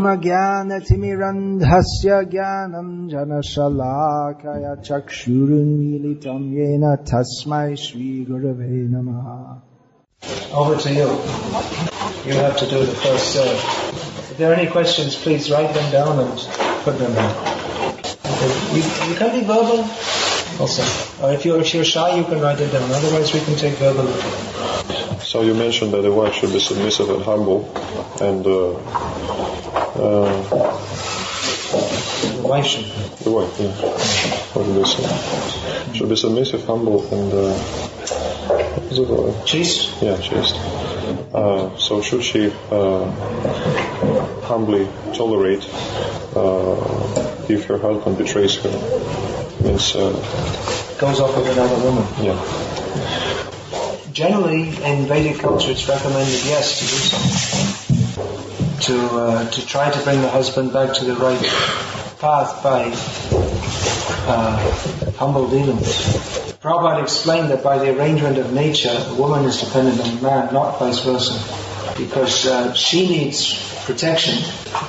Brahmagyanatimirandhasya Gyananjana Shalakaya Chakshurunmilitam Yena Tasmai Shri Gurave Namaha. Over to you. You have to do the first serve. If there are any questions, please write them down and put them in. You can be verbal also. Or if you're shy, you can write it down. Otherwise, we can take verbal. So you mentioned that the wife should be submissive and humble, and the wife should be. The wife, yeah. Should be submissive, humble, and is it chaste? Yeah, chaste. So should she humbly tolerate if her husband betrays her? Means goes off with another woman. Yeah. Generally, in Vedic culture, it's recommended, yes, to do so. To try to bring the husband back to the right path by humble dealings. Prabhupada explained that by the arrangement of nature, a woman is dependent on a man, not vice versa, because she needs protection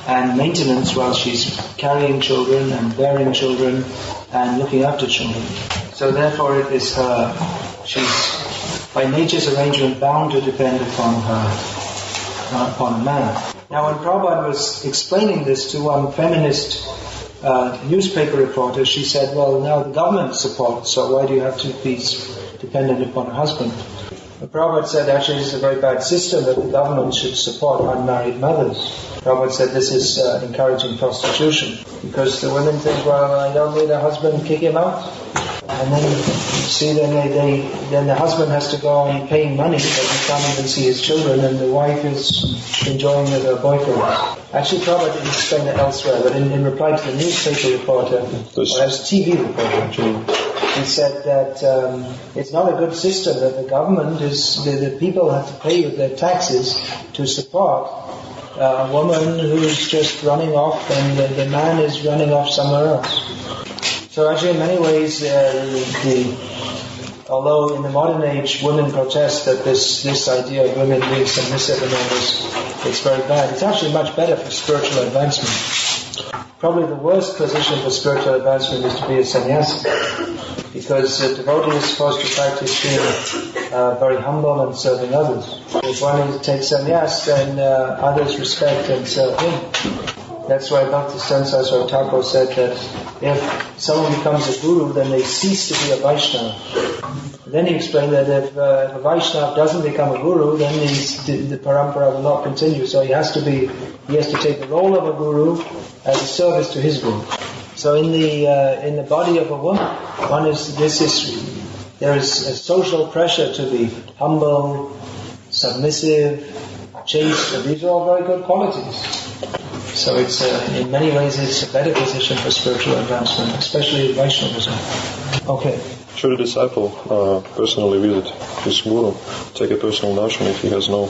and maintenance while she's carrying children and bearing children and looking after children. So therefore, it is she's by nature's arrangement bound to depend upon upon a man. Now, when Prabhupada was explaining this to one feminist newspaper reporter, she said, well, now the government supports, so why do you have to be dependent upon a husband? But Prabhupada said, actually, this is a very bad system that the government should support unmarried mothers. Prabhupada said this is encouraging prostitution, because the women think, well, I don't need a husband, kick him out. And then, see, then the husband has to go on paying money, but he can't even see his children, and the wife is enjoying with her boyfriend. Actually, Prabhupada didn't explain it elsewhere, but in reply to the newspaper reporter, or as TV reporter actually, he said that it's not a good system, that the government is, the people have to pay with their taxes to support a woman who's just running off, and the man is running off somewhere else. So actually, in many ways, although in the modern age women protest that this idea of women being submissive and all this, it's very bad. It's actually much better for spiritual advancement. Probably the worst position for spiritual advancement is to be a sannyasi, because a devotee is supposed to practice being very humble and serving others. If one takes sannyas, then others respect and serve him. That's why Bhakti Sasra Thakur said that if someone becomes a guru, then they cease to be a Vaishnava. Then he explained that if a Vaishnava doesn't become a guru, then the parampara will not continue. So he has to take the role of a guru as a service to his guru. So in the body of a woman, there is a social pressure to be humble, submissive, chaste. And these are all very good qualities. So it's in many ways it's a better position for spiritual advancement, especially Vaishnavism. Okay. Should a disciple personally visit his guru, take a personal darshan if he has no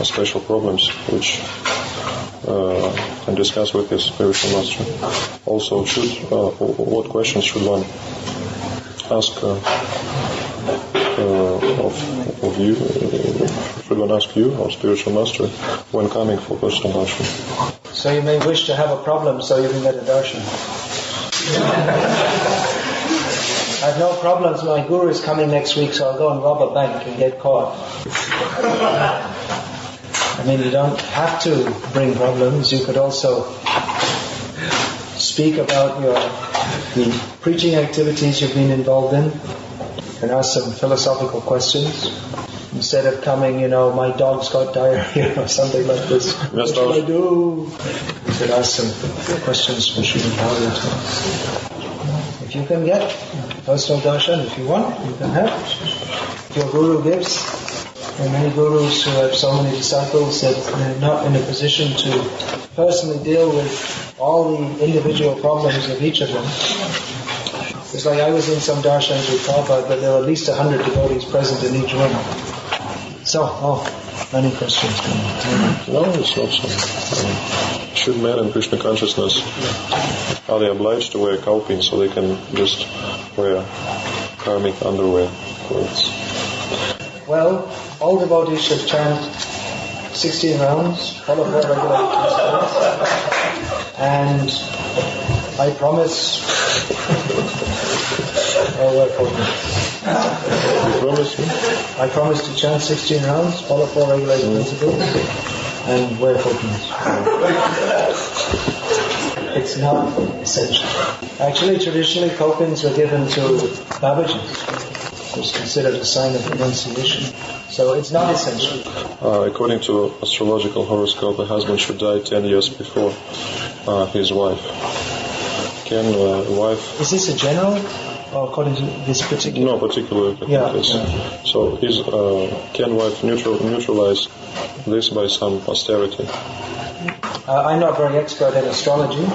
special problems, which and discuss with his spiritual master? Also, what questions should one ask of you? Should one ask you, or spiritual master, when coming for personal darshan? So you may wish to have a problem so you can get a darshan. I have no problems. My guru is coming next week, so I'll go and rob a bank and get caught. I mean, you don't have to bring problems. You could also speak about the preaching activities you've been involved in and ask some philosophical questions. Instead of coming, my dog's got diarrhea or something like this. What should I do? You should ask some questions for Srimad Bhagavatam. If you can get personal darshan, if you want, you can have. If your guru gives, there are many gurus who have so many disciples that they're not in a position to personally deal with all the individual problems of each of them. It's like I was in some darshans with Prabhupada, but there were at least 100 devotees present in each room. So, many questions. No, it's not so. Should men in Krishna consciousness, are they obliged to wear kalpin so they can just wear karmic underwear clothes? Well, all devotees should chant 16 rounds, follow their regular And I promise... You promise me? I promise to chant 16 rounds, follow 4 regulated principles, and wear coconuts. It's not essential. Actually, traditionally, copings were given to Babaji. It was considered a sign of renunciation. So it's not essential. According to astrological horoscope, a husband should die 10 years before his wife. Can a wife... Is this a general, or according to this particular? No, particular. Yeah. So can wife neutralize this by some austerity? I'm not very expert in astrology.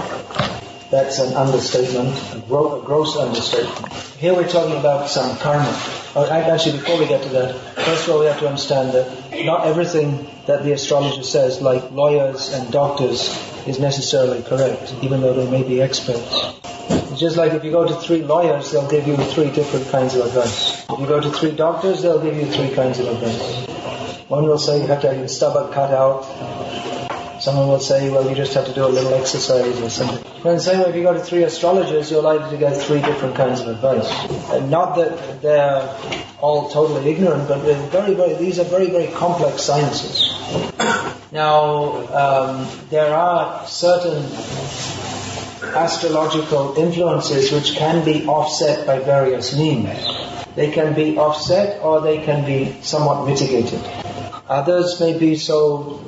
That's an understatement, a gross understatement. Here we're talking about some karma. Actually, before we get to that, first of all we have to understand that not everything that the astrologer says, like lawyers and doctors, is necessarily correct, even though they may be experts. It's just like if you go to 3 lawyers, they'll give you 3 different kinds of advice. If you go to 3 doctors, they'll give you 3 kinds of advice. One will say you have to have your stomach cut out. Someone will say, well, you just have to do a little exercise or something. But in the same way, if you go to 3 astrologers, you're likely to get 3 different kinds of advice. And not that they're all totally ignorant, but these are very, very complex sciences. Now, there are certain astrological influences which can be offset by various means. They can be offset or they can be somewhat mitigated. Others may be some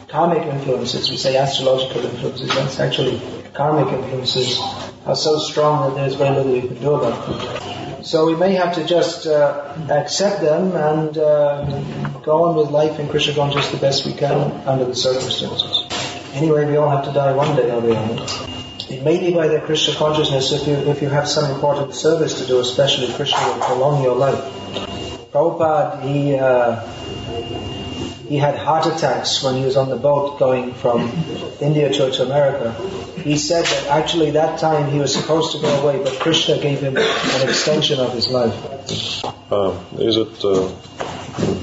karmic influences, we say astrological influences, that's actually karmic influences, are so strong that there's very little you can do about them. So we may have to just accept them and go on with life in Krishna consciousness the best we can under the circumstances. Anyway, we all have to die one day or the other. It may be by the Krishna consciousness if you have some important service to do, especially Krishna will prolong your life. Prabhupada, he had heart attacks when he was on the boat going from India to America. He said that actually that time he was supposed to go away, but Krishna gave him an extension of his life.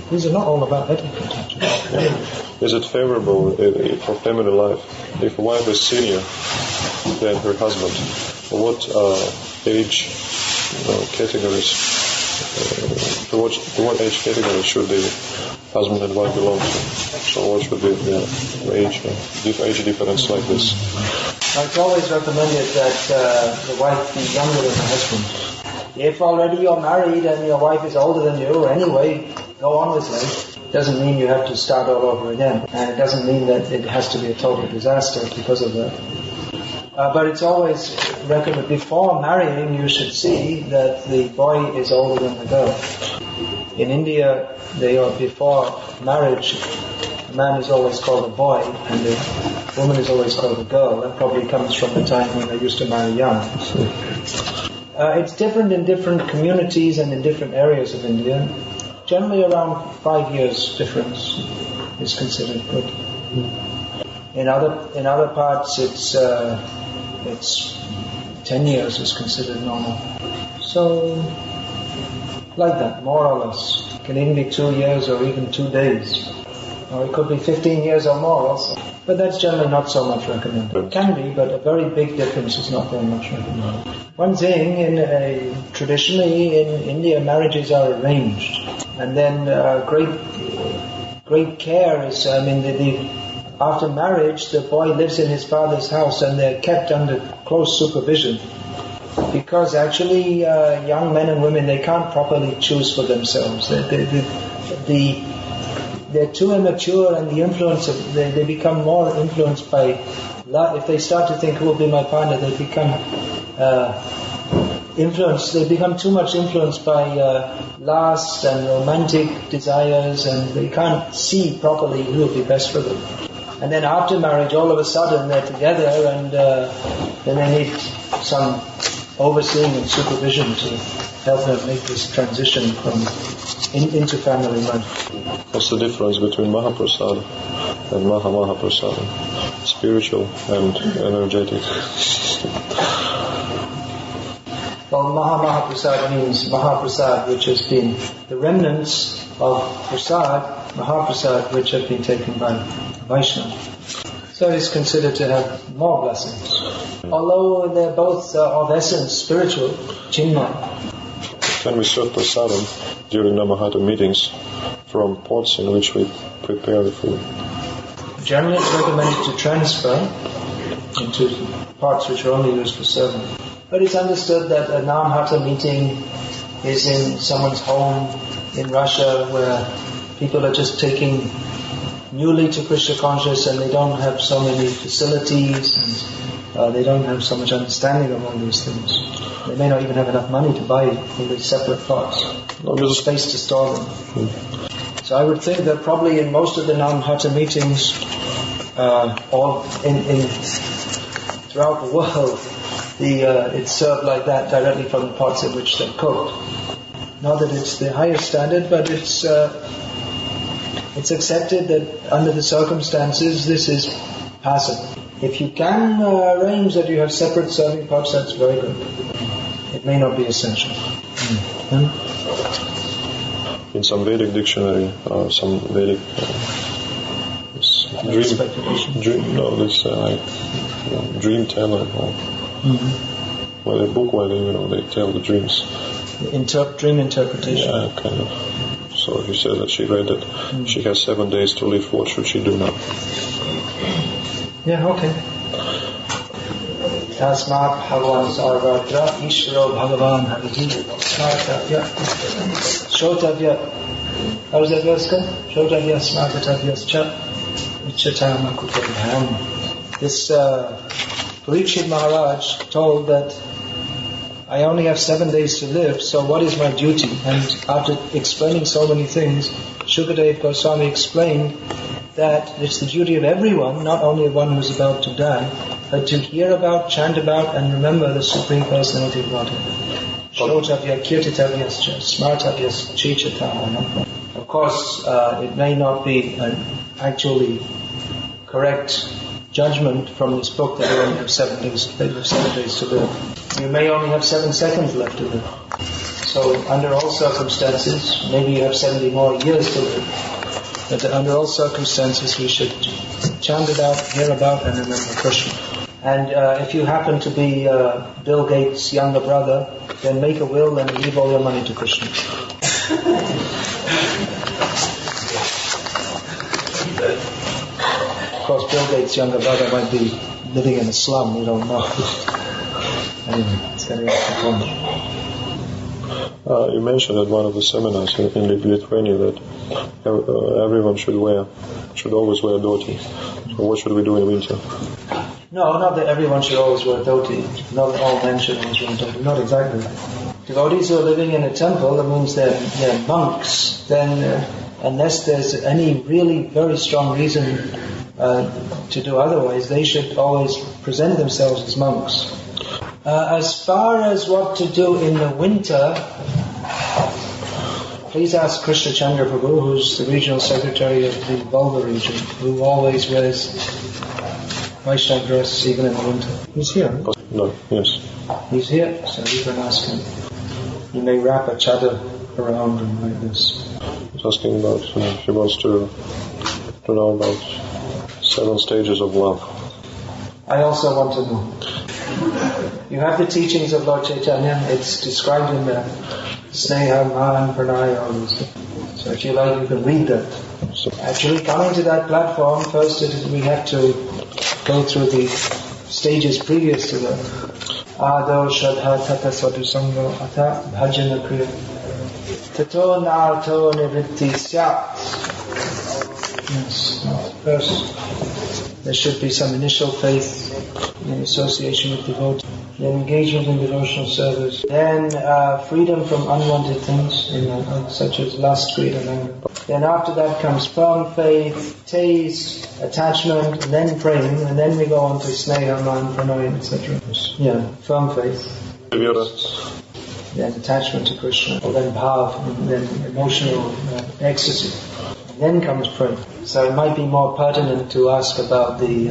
These are not all about etiquette, actually. Is it favorable for family life if a wife is senior than her husband? What age categories? To what age category should the husband and wife belong to? So what should be the age difference like this? It's always recommended that the wife be younger than the husband. If already you're married and your wife is older than you, anyway, go on with life. It doesn't mean you have to start all over again. And it doesn't mean that it has to be a total disaster because of that. But it's always recommended, before marrying, you should see that the boy is older than the girl. In India, before marriage, a man is always called a boy, and the woman is always called a girl. That probably comes from the time when they used to marry young. It's different in different communities and in different areas of India. Generally around 5 years difference is considered good. In other parts it's 10 years is considered normal. So like that, more or less. It can even be 2 years or even 2 days. Or it could be 15 years or more also. But that's generally not so much recommended. It can be, but a very big difference is not very much recommended. One thing, traditionally in India, marriages are arranged. And then great care is, after marriage, the boy lives in his father's house and they're kept under close supervision. Because actually, young men and women, they can't properly choose for themselves. They're too immature, and they become more influenced by love. If they start to think who will be my partner, they become influenced. They become too much influenced by lust and romantic desires, and they can't see properly who will be best for them. And then after marriage, all of a sudden they're together, and then they need some overseeing and supervision to help them make this transition into family life. What's the difference between Mahaprasad and Mahamahaprasad? Spiritual and energetic. Well, Mahamahaprasad means Mahaprasad, which has been the remnants of Prasad, Mahaprasad, which have been taken by Vaishnava. So So it is considered to have more blessings. Although they're both of essence spiritual, Chinmay. Can we serve prasadam during Namahata meetings from pots in which we prepare the food? Generally it's recommended to transfer into pots which are only used for serving. But it's understood that a Namahata meeting is in someone's home in Russia where people are just taking newly to Krishna conscious and they don't have so many facilities and they don't have so much understanding of all these things. They may not even have enough money to buy all these separate pots. No space to store them. So I would think that probably in most of the Namahata meetings or in throughout the world it's served like that directly from the pots in which they're cooked. Not that it's the highest standard, but it's accepted that under the circumstances this is passable. If you can arrange that you have separate serving pots, that's very good. It may not be essential. In some Vedic dictionary, some Vedic dream teller, or a book where they tell the dreams. Dream interpretation. Yeah, kind of. So he said that she read that she has 7 days to live. What should she do now? Yeah, okay. Tasmat Bhagavan Sarvatra Ishvaro Bhagavan Harihi Smartavya Shotavya. How does that verse go? Shotavya Smartavya Vichatama Kutabham. This Parikshit Maharaj told that I only have 7 days to live, so what is my duty? And after explaining so many things, Shukadev Goswami explained that it's the duty of everyone, not only of one who's about to die, but to hear about, chant about, and remember the Supreme Personality of Godhead. Shotavya kirtitavyascha smartavyascha chichatama. Of course, it may not be an actually correct judgment from this book that you only have 7 days. They have 7 days to live. You may only have 7 seconds left to live. So under all circumstances, maybe you have 70 more years to live. But under all circumstances, we should chant about, hear about, and remember Krishna. And if you happen to be Bill Gates' younger brother, then make a will and leave all your money to Krishna. Of course, Bill Gates' younger brother might be living in a slum, we don't know. Anyway, it's getting off the point. You mentioned at one of the seminars in Lithuania that everyone should always wear dhoti. So what should we do in winter? No, not that everyone should always wear dhoti. Not that all men should always wear dhoti. Not exactly. Devotees who are living in a temple, that means they're monks, then unless there's any really very strong reason to do otherwise, they should always present themselves as monks. As far as what to do in the winter, please ask Krishna Chandra Prabhu, who's the regional secretary of the Volga region, who always wears Vaishnava dress even in the winter. He's here. No, yes. He's here, so you can ask him. You may wrap a chadar around him like this. He's asking about, he wants to know about 7 stages of love. I also want to know. You have the teachings of Lord Chaitanya. It's described in the Sneha, Man, Pranaya, all these things. So if you like, you can read that. So actually, coming to that platform, first we have to go through the stages previous to that. Ado, Shraddha, Tata, Sadhu, Sangha, Ata, Bhajana, Kriya. Tato, Narto, Nivritti, Syat. Yes, first there should be some initial faith in association with devotees, then engagement in devotional service, then freedom from unwanted things, such as lust, greed, and anger. Then after that comes firm faith, taste, attachment, and then praying, and then we go on to sneha, man, pranaya, etc. Yeah, firm faith. Then attachment to Krishna, then bhav, and then emotional ecstasy. And then comes prayer. So it might be more pertinent to ask about the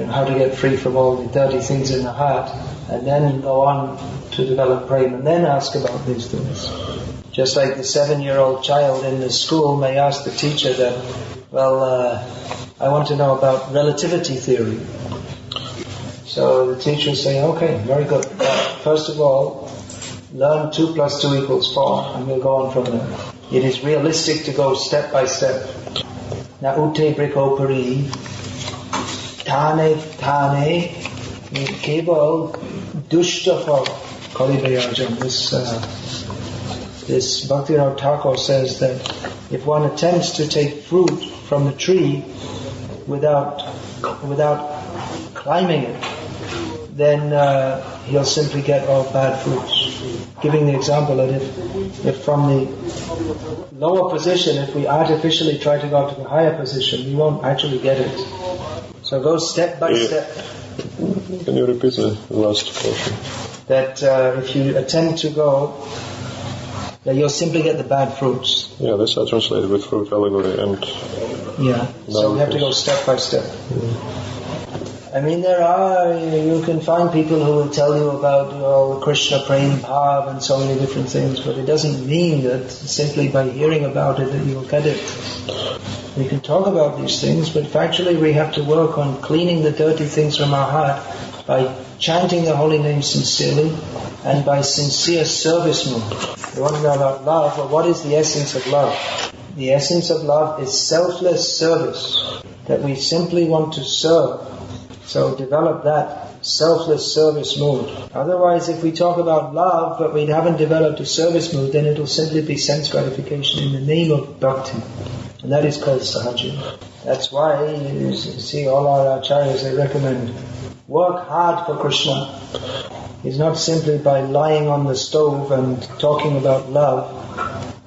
how to get free from all the dirty things in the heart, and then go on to develop prema, and then ask about these things. Just like the 7-year-old child in the school may ask the teacher that, I want to know about relativity theory. So the teacher will say, okay, very good. First of all, learn 2 + 2 = 4, and we'll go on from there. It is realistic to go step by step. Na ute brikopari, tane, kebal, dushtafal, kalibayajan. This Bhakti Thakur says that if one attempts to take fruit from the tree without climbing it, then he'll simply get all bad fruits. Giving the example that if from the lower position, if we artificially try to go up to the higher position, we won't actually get it. So go step by step. Can you repeat the last portion? That if you attempt to go, that you'll simply get the bad fruits. Yeah, this I translated with fruit allegory and... Yeah, so we have to go step by step. I mean, you can find people who will tell you about Krishna praying bhav and so many different things, but it doesn't mean that simply by hearing about it that you will get it. We can talk about these things, but factually we have to work on cleaning the dirty things from our heart by chanting the holy name sincerely and by sincere service mood. You want to know about love? Well, what is the essence of love? The essence of love is selfless service, that we simply want to serve. So develop that selfless service mood. Otherwise, if we talk about love but we haven't developed a service mood, then it will simply be sense gratification in the name of bhakti. And that is called sahaja. That's why you see all our acharyas, they recommend work hard for Krishna. It's not simply by lying on the stove and talking about love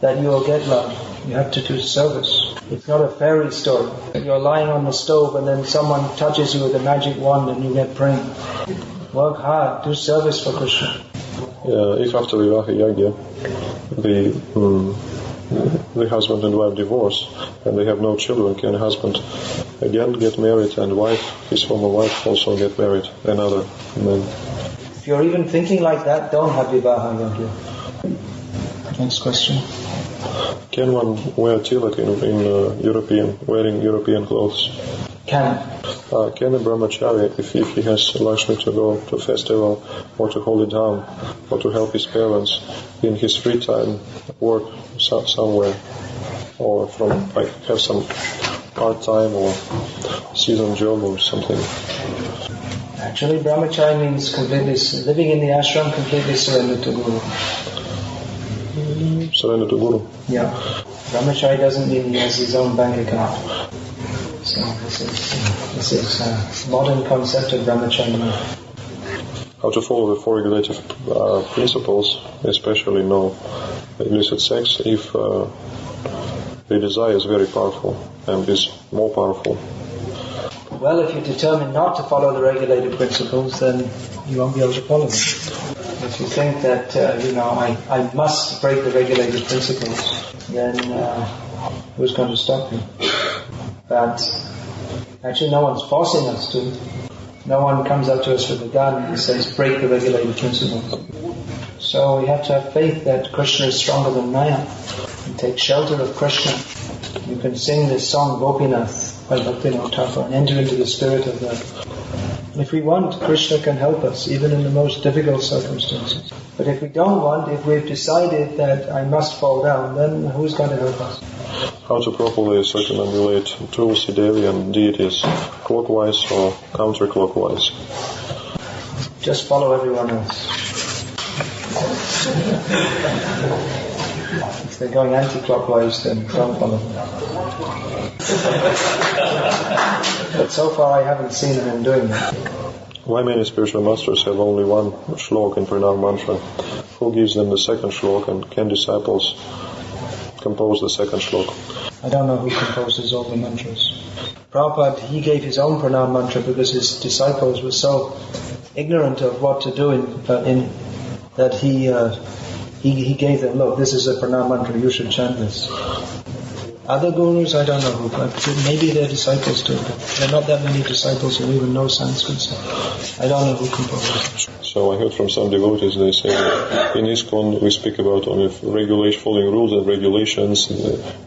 that you will get love. You have to do service. It's not a fairy story. You're lying on the stove and then someone touches you with a magic wand and you get praying. Work hard, do service for Krishna. Yeah, if after Vivaha Yagya the husband and wife divorce and they have no children, can husband again get married and his former wife also get married, another man? If you're even thinking like that, don't have Vivaha Yagya. Next question. Can one wear tilak in wearing European clothes? Can a brahmachari, if he has Lakshmi to go to a festival or to hold it down or to help his parents, in his free time work somewhere or have some part-time or season job or something? Actually, brahmachari means completely living in the ashram, completely surrendered to Guru. Surrender to Guru. Yeah. Brahmachari doesn't mean he has his own bank account. So this is a modern concept of brahmachari. How to follow the 4 regulative principles, especially no illicit sex, if the desire is very powerful and is more powerful? Well, if you determine not to follow the regulative principles, then you won't be able to follow them. If you think that, I must break the regulated principles, then who's going to stop you? But actually no one's forcing us to. No one comes up to us with a gun and says, break the regulated principles. So we have to have faith that Krishna is stronger than Maya. And take shelter of Krishna. You can sing this song, Gopinath, by Bhakti Thakur, and enter into the spirit of that. If we want, Krishna can help us, even in the most difficult circumstances. But if we don't want, if we've decided that I must fall down, then who's going to help us? How to properly circumambulate Tulsi Devi and deities, clockwise or counterclockwise? Just follow everyone else. If they're going anti-clockwise, then don't follow them. But so far I haven't seen them doing that. Why many spiritual masters have only one shlok in pranam mantra? Who gives them the second shlok, and can disciples compose the second shlok? I don't know who composes all the mantras. Prabhupada, he gave his own pranam mantra because his disciples were so ignorant of what to do that he gave them, look, this is a pranam mantra, you should chant this. Other gurus, I don't know who, but maybe they're disciples too. But there are not that many disciples who even know Sanskrit, so I don't know who composed it. So I heard from some devotees, they say that in ISKCON we speak about only following rules and regulations,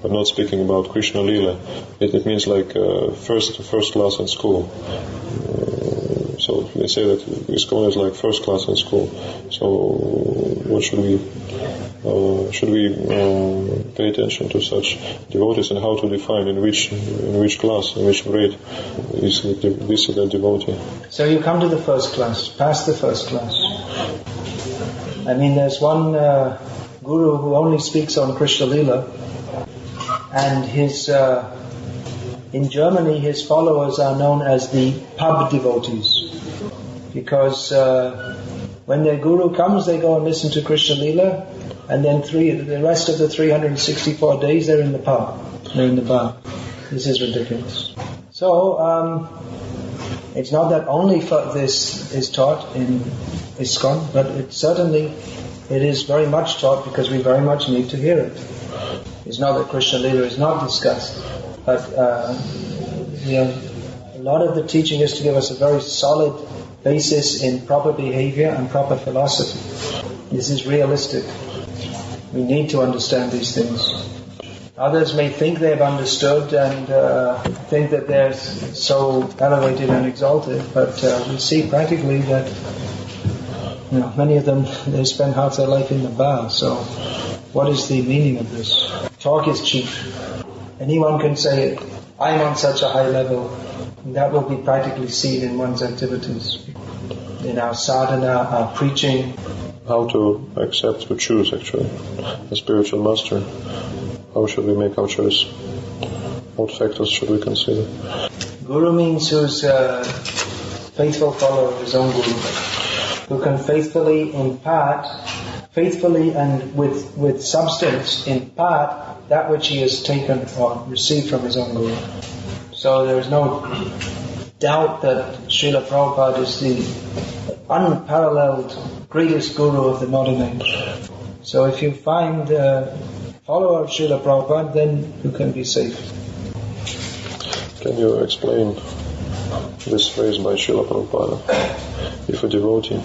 but not speaking about Krishna Lila. It means like first class in school. So they say that ISKCON is like first class in school. So what should we pay attention to such devotees, and how to define in which class, in which grade is this or that devotee? So you come to the first class, pass the first class. I mean, there's one guru who only speaks on Krishna Lila, and in Germany his followers are known as the pub devotees, because when their guru comes, they go and listen to Krishna Lila, and then the rest of the 364 days they're in the pub, they're in the bar. This is ridiculous. So it's not that only this is taught in ISKCON, but it is very much taught because we very much need to hear it. It's not that Krishna Lila is not discussed, but a lot of the teaching is to give us a very solid basis in proper behavior and proper philosophy. This is realistic. We need to understand these things. Others may think they have understood and think that they're so elevated and exalted, but we see practically that many of them, they spend half their life in the bar. So what is the meaning of this? Talk is cheap. Anyone can say it. I'm on such a high level. And that will be practically seen in one's activities, in our sadhana, our preaching. How to accept, to choose actually, a spiritual master? How should we make our choice? What factors should we consider? Guru means who's a faithful follower of his own guru, who can faithfully and with substance impart that which he has taken or received from his own guru. So there is no doubt that Srila Prabhupada is the unparalleled greatest guru of the modern age. So if you find a follower of Srila Prabhupada, then you can be safe. Can you explain this phrase by Srila Prabhupada? If a devotee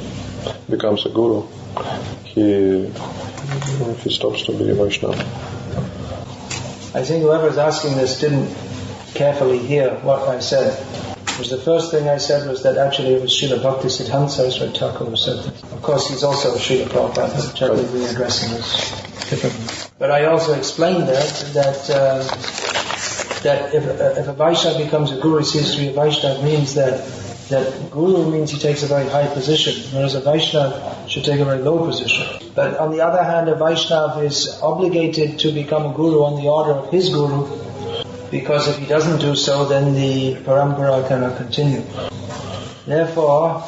becomes a guru, he stops to be a Vaishnava. I think whoever is asking this didn't carefully hear what I said. Because the first thing I said was that actually it was Srila Bhakti Siddhanta Saraswati Thakur who said this. Of course, he's also Srila Prabhupada, but technically addressing this differently. But I also explained that if a Vaishnava becomes a guru, he ceases to be a Vaishnava, means that guru means he takes a very high position, whereas a Vaishnava should take a very low position. But on the other hand, a Vaishnava is obligated to become a guru on the order of his guru, because if he doesn't do so, then the parampara cannot continue. Therefore,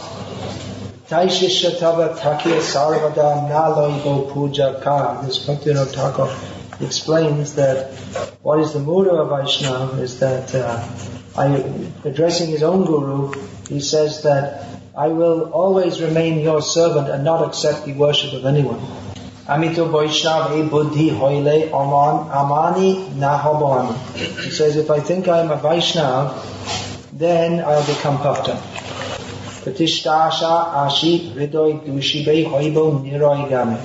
Taishishya Tava Takya Sarvada Naloibo Puja Ka, this Bhaktivinoda Thakur explains that what is the mood of a Vaishnava is that addressing his own guru, he says that I will always remain your servant and not accept the worship of anyone. Amito Vaishnav e buddhi hoile amani nahabani. He says, if I think I am a Vaishnav, then I'll become puffed up. Pratistasha ashi hridoy dushibe hoibo niroi game.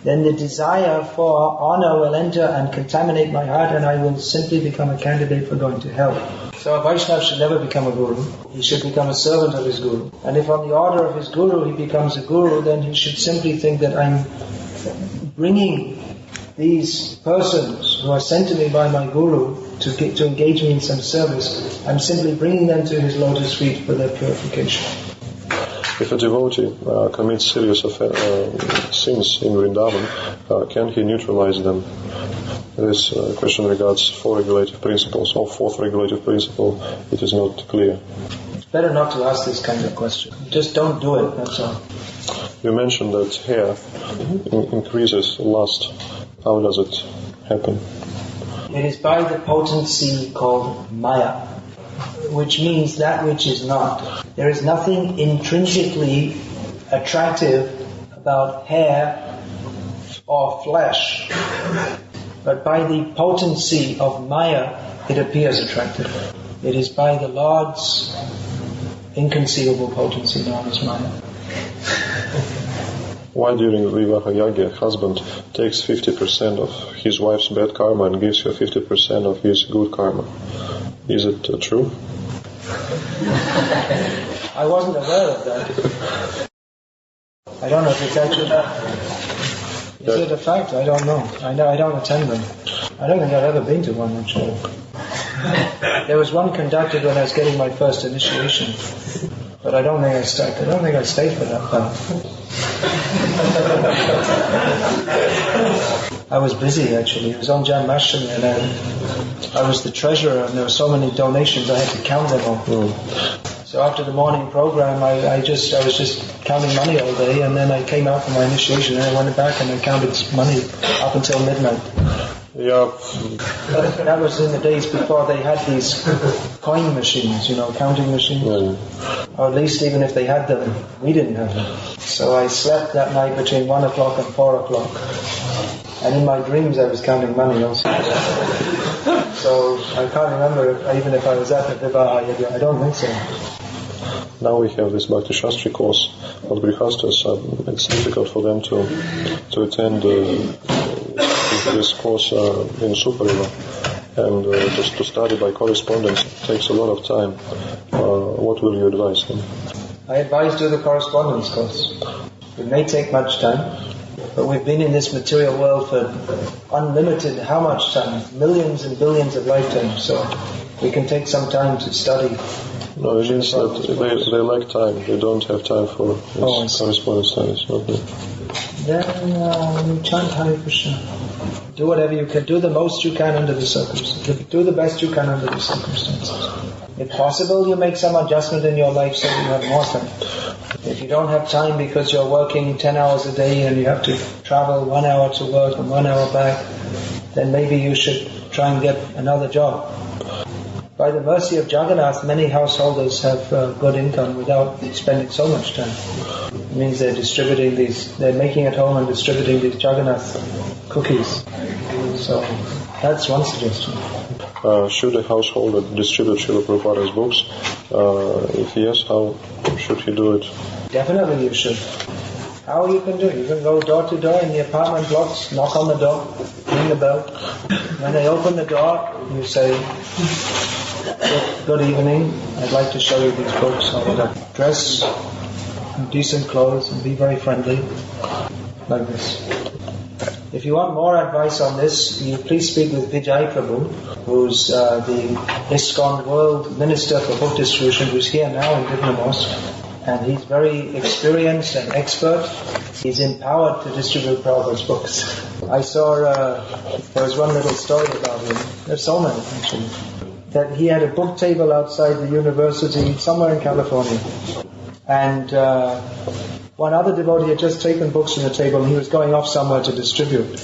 Then the desire for honor will enter and contaminate my heart, and I will simply become a candidate for going to hell. So a Vaishnava should never become a guru. He should become a servant of his guru. And if on the order of his guru he becomes a guru, then he should simply think that I'm bringing these persons who are sent to me by my guru to engage me in some service. I'm simply bringing them to his lotus feet for their purification. If a devotee commits serious sins in Vrindavan, can he neutralize them? This question regards four regulative principles. Or fourth regulative principle, it is not clear. It's better not to ask this kind of question. Just don't do it, that's all. You mentioned that hair increases lust. How does it happen? It is by the potency called Maya, which means that which is not. There is nothing intrinsically attractive about hair or flesh. But by the potency of Maya, it appears attractive. It is by the Lord's inconceivable potency known as Maya. Why during Vivaha Yagya, husband takes 50% of his wife's bad karma and gives her 50% of his good karma? Is it true? I wasn't aware of that. I don't know if it's actually... Is it a fact? I don't know. I don't attend them. I don't think I've ever been to one, actually. There was one conducted when I was getting my first initiation, but I don't think I stayed for that part. I was busy, actually. It was on Janmashtami, and I was the treasurer, and there were so many donations I had to count them all. So after the morning program, I was just counting money all day, and then I came out for my initiation, and I went back and I counted money up until midnight. Yeah. That was in the days before they had these coin machines, counting machines. Or at least even if they had them, we didn't have them. So I slept that night between 1 o'clock and 4 o'clock. And in my dreams I was counting money also. So I can't remember even if I was at the Vivaha Yagya. I don't think so. Now we have this Bhakti Shastri course of Grihastas. It's difficult for them to attend this course in Superiva. And just to study by correspondence takes a lot of time. What will you advise them? I advise do the correspondence course. It may take much time, but we've been in this material world for unlimited, how much time? Millions and billions of lifetimes. So we can take some time to study. No, it means that they lack time. They don't have time for this correspondence studies. Then chant Hare Krishna. Do whatever you can. Do the most you can under the circumstances. Do the best you can under the circumstances. If possible, you make some adjustment in your life so you have more time. If you don't have time because you're working 10 hours a day and you have to travel 1 hour to work and 1 hour back, then maybe you should try and get another job. By the mercy of Jagannath, many householders have good income without spending so much time. It means they're making at home and distributing these Jagannath cookies. So that's one suggestion. Should a householder distribute Srila Prabhupada's books? If yes, how should he do it? Definitely you should. How you can do it? You can go door to door in the apartment blocks, knock on the door, ring the bell. When they open the door, you say, "Good evening, I'd like to show you these books." Or whatever. Dress in decent clothes and be very friendly, like this. If you want more advice on this, you please speak with Vijay Prabhu, who's the ISKCON World Minister for Book Distribution, who's here now in Divnomorsk. And he's very experienced and expert. He's empowered to distribute Prabhupada's books. I saw, there was one little story about him. There's so many, actually. That he had a book table outside the university, somewhere in California. And one other devotee had just taken books from the table and he was going off somewhere to distribute.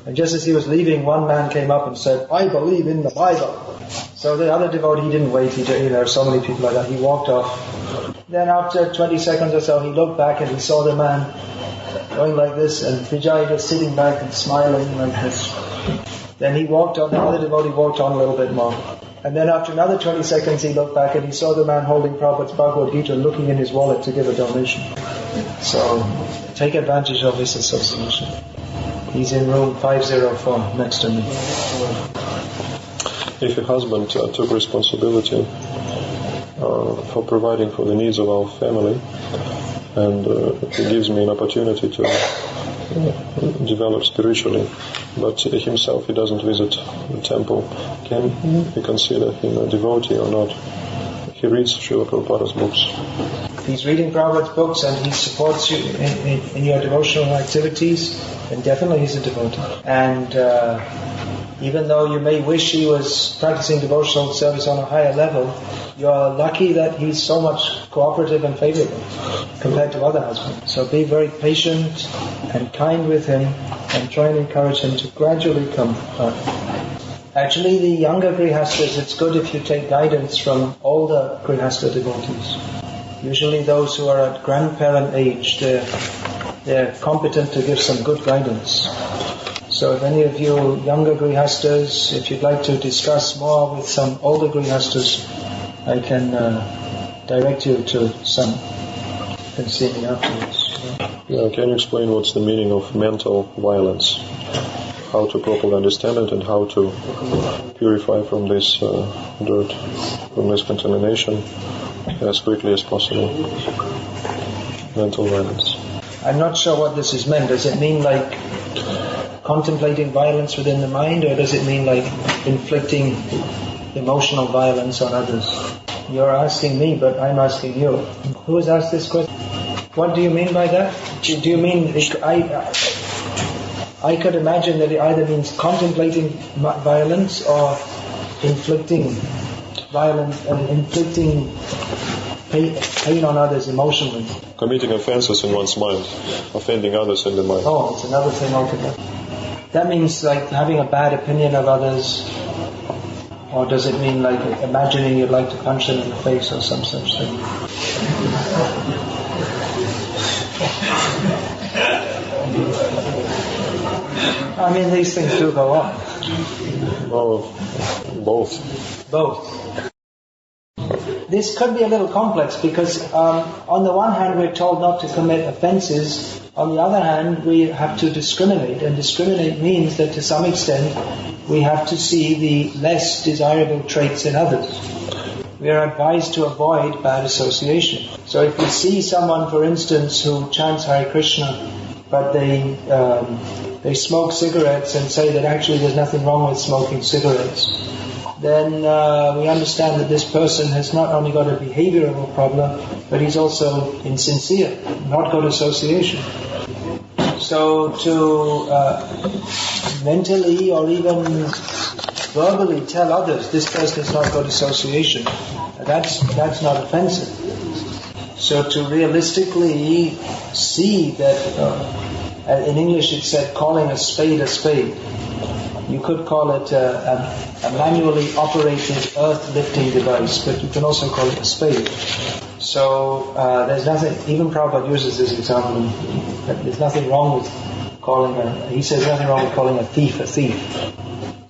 And just as he was leaving, one man came up and said, "I believe in the Bible." So the other devotee, he didn't wait. There are so many people like that. He walked off. Then after 20 seconds or so, he looked back and he saw the man going like this, and Vijay just sitting back and smiling like this. Then he walked on, the other devotee walked on a little bit more. And then after another 20 seconds, he looked back and he saw the man holding Prabhupada's Bhagavad Gita looking in his wallet to give a donation. So, take advantage of his association. He's in room 504, next to me. If a husband took responsibility for providing for the needs of our family, and he gives me an opportunity to develop spiritually, but himself he doesn't visit the temple, can we consider him a devotee or not? He reads Srila Prabhupada's books. If he's reading Prabhupada's books and he supports you in your devotional activities, then definitely he's a devotee. And even though you may wish he was practicing devotional service on a higher level, you're lucky that he's so much cooperative and favorable compared to other husbands. So be very patient and kind with him and try and encourage him to gradually come up. Actually, the younger grihastas, it's good if you take guidance from older grihasta devotees. Usually those who are at grandparent age, they're competent to give some good guidance. So if any of you younger grihastas, if you'd like to discuss more with some older grihastas, I can direct you to some. You can see me afterwards. Yeah, can you explain what's the meaning of mental violence? How to properly understand it and how to purify from this dirt, from this contamination as quickly as possible. Mental violence. I'm not sure what this is meant. Does it mean like contemplating violence within the mind, or does it mean like inflicting emotional violence on others? You're asking me, but I'm asking you. Who has asked this question? What do you mean by that? Do you mean I could imagine that it either means contemplating violence or inflicting violence and inflicting pain on others emotionally. Committing offenses in one's mind, offending others in the mind. Oh, it's another thing altogether. That means like having a bad opinion of others, or does it mean like imagining you'd like to punch them in the face or some such thing? I mean, these things do go on. Oh, both. Both. This could be a little complex because on the one hand we're told not to commit offenses, on the other hand we have to discriminate, and discriminate means that to some extent we have to see the less desirable traits in others. We are advised to avoid bad association. So if we see someone, for instance, who chants Hare Krishna, but they smoke cigarettes and say that actually there's nothing wrong with smoking cigarettes, then we understand that this person has not only got a behavioral problem, but he's also insincere, not good association. So to mentally or even verbally tell others this person is not good association, that's not offensive. So to realistically see that, in English it's said calling a spade a spade. You could call it a manually operated earth-lifting device, but you can also call it a spade. So there's nothing, even Prabhupada uses this example, that there's nothing wrong with calling he says nothing wrong with calling a thief a thief.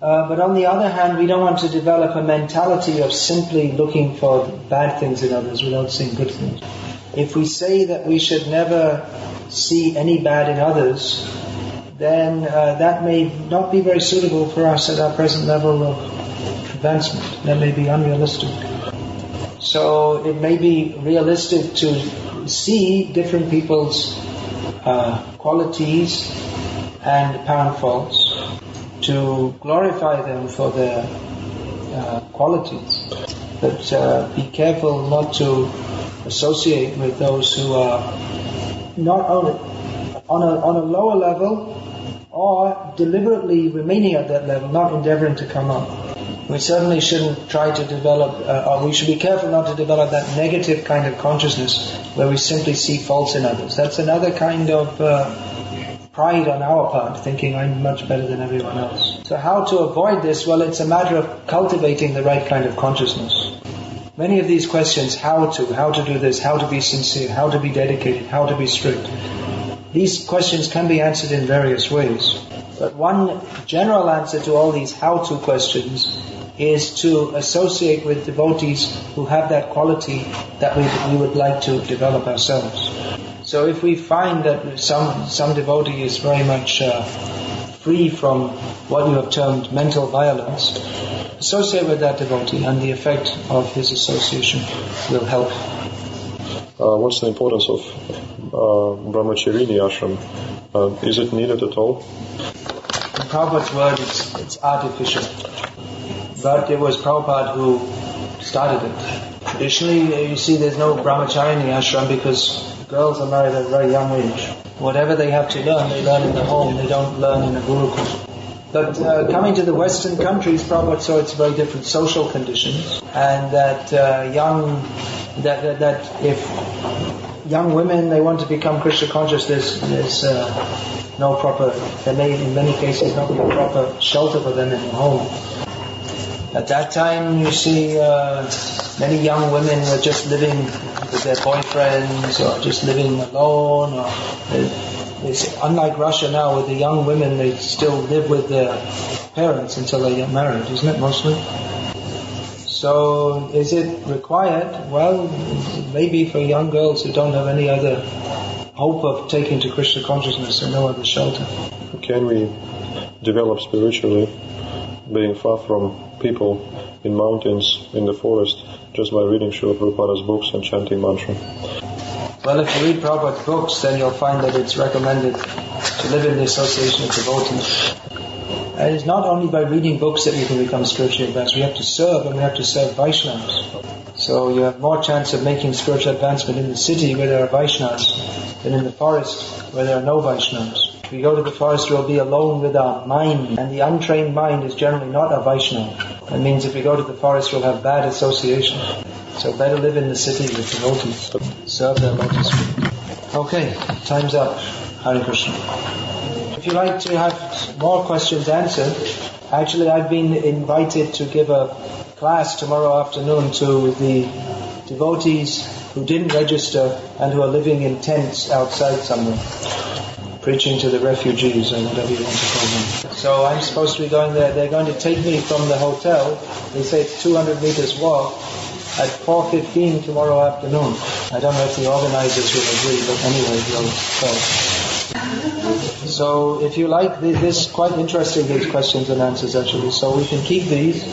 But on the other hand, we don't want to develop a mentality of simply looking for bad things in others without seeing good things. If we say that we should never see any bad in others, then that may not be very suitable for us at our present level of advancement. That may be unrealistic. So it may be realistic to see different people's qualities and apparent faults, to glorify them for their qualities, but be careful not to associate with those who are not on a lower level, or deliberately remaining at that level, not endeavoring to come up. We certainly shouldn't try to develop, or we should be careful not to develop that negative kind of consciousness where we simply see faults in others. That's another kind of pride on our part, thinking I'm much better than everyone else. So how to avoid this? Well, it's a matter of cultivating the right kind of consciousness. Many of these questions, how to do this, how to be sincere, how to be dedicated, how to be strict, these questions can be answered in various ways. But one general answer to all these how-to questions is to associate with devotees who have that quality that we would like to develop ourselves. So if we find that some devotee is very much free from what you have termed mental violence, associate with that devotee, and the effect of his association will help. What's the importance of brahmacharini ashram? Is it needed at all? In Prabhupada's word, it's artificial. But it was Prabhupada who started it. Traditionally, you see there's no brahmacharini ashram because girls are married at a very young age. Whatever they have to learn, they learn in the home, they don't learn in a gurukul. But coming to the Western countries, Prabhupada saw it's very different social conditions, and that if young women, they want to become Krishna conscious, there's no proper, there may in many cases not be a proper shelter for them in the home. At that time, you see many young women were just living with their boyfriends, or just living alone, or It's unlike Russia now, with the young women, they still live with their parents until they get married, isn't it, mostly? So, is it required? Well, maybe for young girls who don't have any other hope of taking to Krishna consciousness and no other shelter. Can we develop spiritually, being far from people, in mountains, in the forest, just by reading Srila Prabhupada's books and chanting mantra? Well, if you read Prabhupada's books, then you'll find that it's recommended to live in the association of devotees. And it's not only by reading books that you can become spiritually advanced. We have to serve, and we have to serve Vaishnavas. So you have more chance of making spiritual advancement in the city where there are Vaishnavas than in the forest where there are no Vaishnavas. If we go to the forest, we'll be alone with our mind, and the untrained mind is generally not a Vaishnava. That means if we go to the forest, we'll have bad association. So better live in the city with devotees, serve their lotus feet. Okay, time's up. Hare Krishna. If you like to have more questions answered, actually I've been invited to give a class tomorrow afternoon to the devotees who didn't register and who are living in tents outside somewhere, preaching to the refugees or whatever you want to call them. So I'm supposed to be going there. They're going to take me from the hotel. They say it's 200 meters walk at 4:15 tomorrow afternoon. I don't know if the organizers will agree, but anyway, they'll go. So if you like, this is quite interesting, these questions and answers actually. So we can keep these,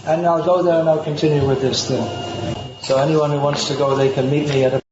and I'll go there and I'll continue with this thing. So anyone who wants to go, they can meet me at